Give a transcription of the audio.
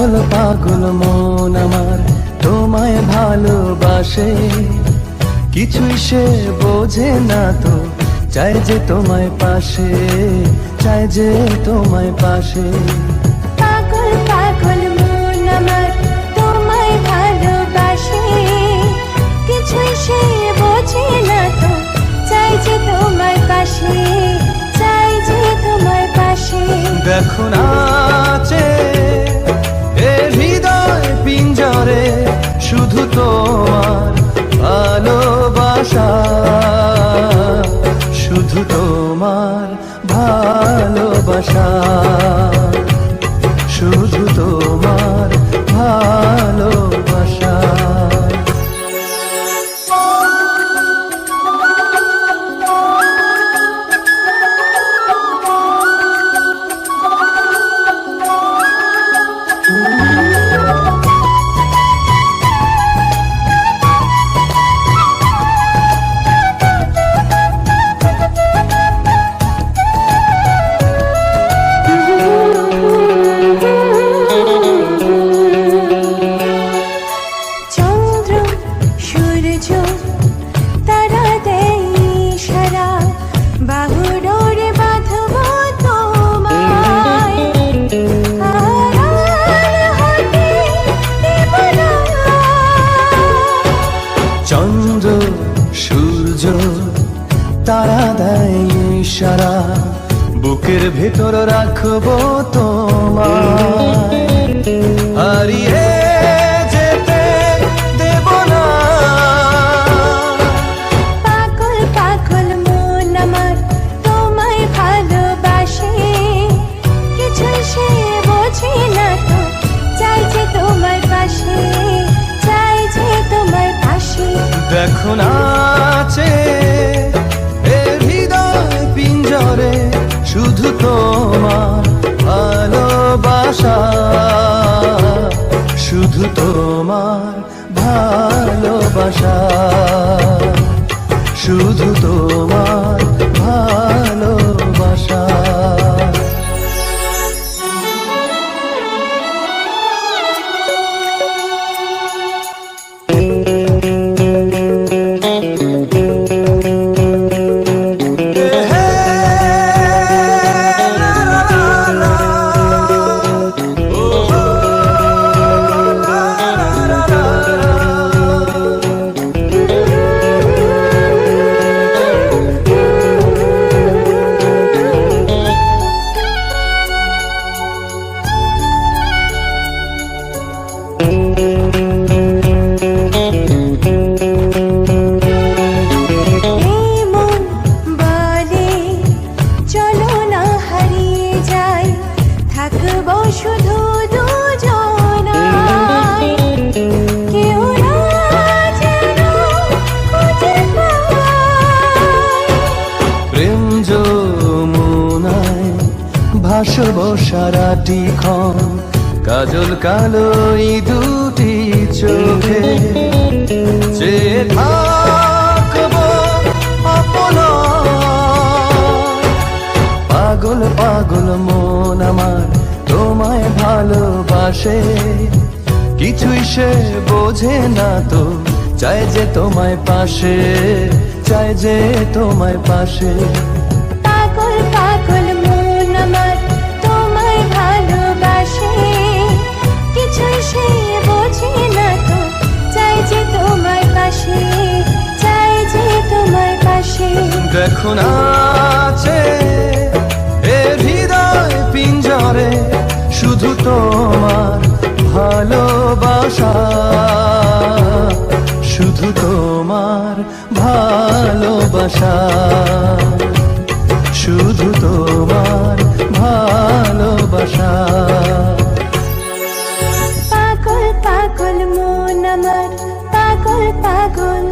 পাগল পাগল মন আমার তোমায় ভালোবাসে, কিছুই সে বোঝে না তো, চাই যে তোমায় পাশে, চাই যে তোমায় পাশে। পাগল পাগল মন আমার তোমায় ভালোবাসে, কিছুই সে বোঝে না তো, চাই যে তোমায় পাশে, চাই যে তোমায় পাশে। দেখো নাচে এ হৃদয় পিঞ্জরে, শুধু তোমার ভালোবাসা, শুধু তোমার ভালোবাসা, শুধু তোমার ভালোবাসা। চন্দ্র সূর্য তারা দেয় ইশারা, বুকের ভেতর রাখবো তোমায়, হারিয়ে যেতে দেব না। পাগল পাগল মন আমার তোমায় ভালোবাসে, কিছুই সে বোঝে না তো, চাই যে তোমার পাশে, চাই যে তোমার পাশে। দেখো নাচে এ হৃদয় পিঞ্জরে, শুধু তোমার ভালোবাসা, শুধু তোমার ভালোবাসা, শুধু তোমার ভালোবাসা। শুধু দুজনায়, কেউ না যেন খুঁজে পায়। প্রেম যমুনায় ভাসবো সারাটি ক্ষণ, কাজল কালো এই দুটি চোখে, চেয়ে থাকবো আপনার। পাগল পাগল মন আমার তোমায় ভালোবাসে, কিছুই সে বোঝে না তো, চাই যে তোমায় পাশে, চাই যে তোমায় পাশে। পাগল পাগল মন আমার তোমায় ভালোবাসে, কিছুই সে বোঝে না তো, চাই যে তোমায় পাশে, চাই যে তোমায় পাশে। দেখো নাচে এ হৃদয় পিঞ্জরে, শুধু তোমার ভালোবাসা, শুধু তোমার ভালোবাসা, শুধু তোমার ভালোবাসা। পাগল পাগল মন আমার পাগল পাগল।